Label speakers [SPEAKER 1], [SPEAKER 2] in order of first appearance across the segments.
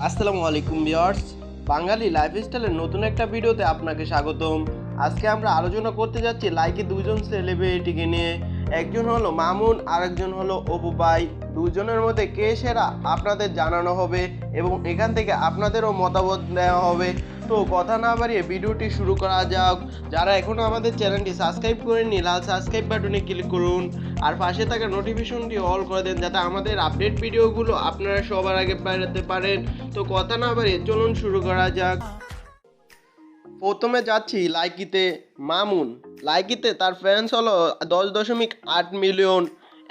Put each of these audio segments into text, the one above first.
[SPEAKER 1] আসসালামু আলাইকুম ভিউয়ার্স, বাঙালি লাইফস্টাইলের নতুন একটা ভিডিওতে আপনাকে স্বাগতম। আজকে আমরা আলোচনা করতে যাচ্ছি লাইকি দুজন সেলিব্রিটিকে নিয়ে। একজন হলো মামুন, আরেকজন হলো অপু ভাই। দুজনের মধ্যে কে সেরা আপনাদের জানানো হবে এবং এখান থেকে আপনাদেরও মতামত দেওয়া হবে। তো কথা না বাড়িয়ে ভিডিওটি শুরু করা যাক। যারা এখনও আমাদের চ্যানেলটি সাবস্ক্রাইব করেননি, লাল সাবস্ক্রাইব বাটনে ক্লিক করুন আর পাশে থাকা নোটিফিকেশনটি অল করে দেন, যাতে আমাদের আপডেট ভিডিওগুলো আপনারা সবার আগে পেতে পারেন। তো কথা না বাড়িয়ে চলুন শুরু করা যাক। প্রথমে যাচ্ছি লাইকিতে। মামুন, লাইকিতে তার ফ্যান্স হলো 10.8 মিলিয়ন।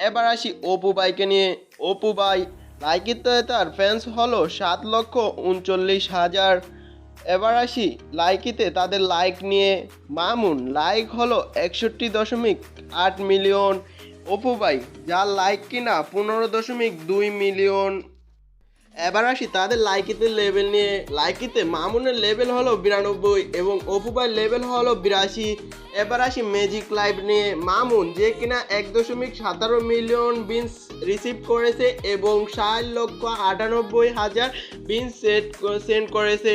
[SPEAKER 1] এবার আসি অপু ভাইকে নিয়ে। অপু ভাই, লাইকিতে তার ফ্যান্স হলো 7,39,000। এবার আসি লাইকিতে তাদের লাইক নিয়ে। মামুন লাইক হলো 61.8 মিলিয়ন। অপু ভাই, যার লাইক কিনা 15.2 মিলিয়ন। এবার আসি তাদের লাইকিতে লেভেল নিয়ে। লাইকিতে মামুনের লেভেল হলো 92 এবং অপু ভাইয়ের লেভেল হলো 82। এবার আসি ম্যাজিক লাইভ নিয়ে। মামুন, যে কিনা 1.17 মিলিয়ন বিনস রিসিভ করেছে এবং 7,98,000 বিনস সেন্ড করেছে।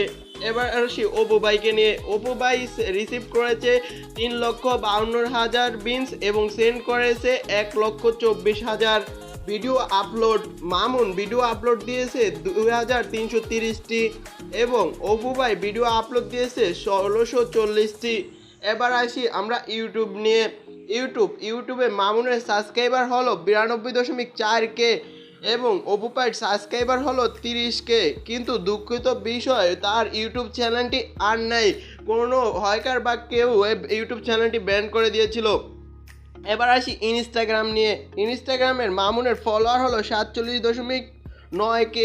[SPEAKER 1] এবার আসি অপু ভাইকে নিয়ে। অপু ভাই রিসিভ করেছে 3,52,000 বিনস এবং সেন্ড করেছে 1,24,000। Video upload, Mamun video upload দিয়েছে 2,330টি এবং অপু ভাই ভিডিও আপলোড দিয়েছে 1,640টি। এবার আসি আমরা ইউটিউব নিয়ে। ইউটিউবে মামুনের সাবস্ক্রাইবার হলো 92.4K এবং অপু ভাইয়ের সাবস্ক্রাইবার হলো 30K। কিন্তু দুঃখিত বিষয়, তার ইউটিউব চ্যানেলটি আর নেই। কোনো হয়কার বা কেউ ইউটিউব চ্যানেলটি ব্যান করে দিয়েছিল। এবার আসি ইনস্টাগ্রাম নিয়ে। ইনস্টাগ্রামের মামুনের ফলোয়ার হলো 47.9K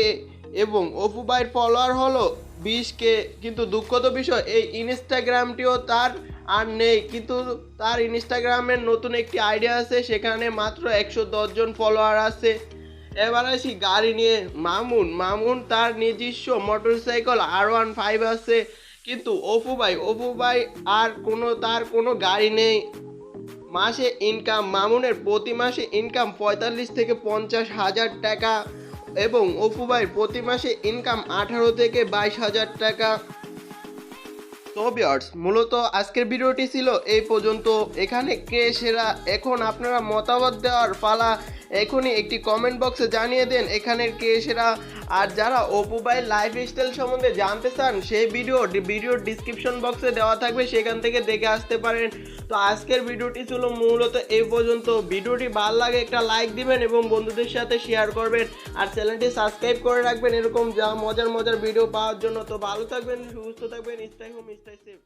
[SPEAKER 1] এবং অপু ভাইয়ের ফলোয়ার হলো 20K। কিন্তু দুঃখত বিষয়, এই ইনস্টাগ্রামটিও তার আর নেই। কিন্তু তার ইনস্টাগ্রামের নতুন একটি আইডিয়া আছে, সেখানে মাত্র 110 জন ফলোয়ার আছে। এবার আসি গাড়ি নিয়ে। মামুন তার নিজস্ব মোটরসাইকেল R15 আছে। কিন্তু অপু ভাই আর তার কোনো গাড়ি নেই। মাসে ইনকাম, মামুনের প্রতি মাসে ইনকাম 45 থেকে 50,000 টাকা এবং অপু ভাইয়ের প্রতি মাসে ইনকাম 18 থেকে 22,000 টাকা। তো ভিউয়ার্স, মূলত আজকের ভিডিওটি ছিল এই পর্যন্ত। এখানে কে সেরা, এখন আপনারা মতামত দেওয়ার পালা। এখনই একটি কমেন্ট বক্সে জানিয়ে দেন এখানের কে সেরা। আর যারা অপু ভাইয়ের লাইফস্টাইল সম্বন্ধে জানতে চান, সেই ভিডিওর ডিসক্রিপশন বক্সে দেওয়া থাকবে, সেখান থেকে দেখে আসতে পারেন। তো আজকের ভিডিওটি ছিল মূলত এই পর্যন্ত। ভিডিওটি ভালো লাগে একটা লাইক দিবেন এবং বন্ধুদের সাথে শেয়ার করবেন আর চ্যানেলটি সাবস্ক্রাইব করে রাখবেন এরকম মজার ভিডিও পাওয়ার জন্য। তো ভালো থাকবেন, সুস্থ থাকবেন, স্টে হোম স্টে সেফ।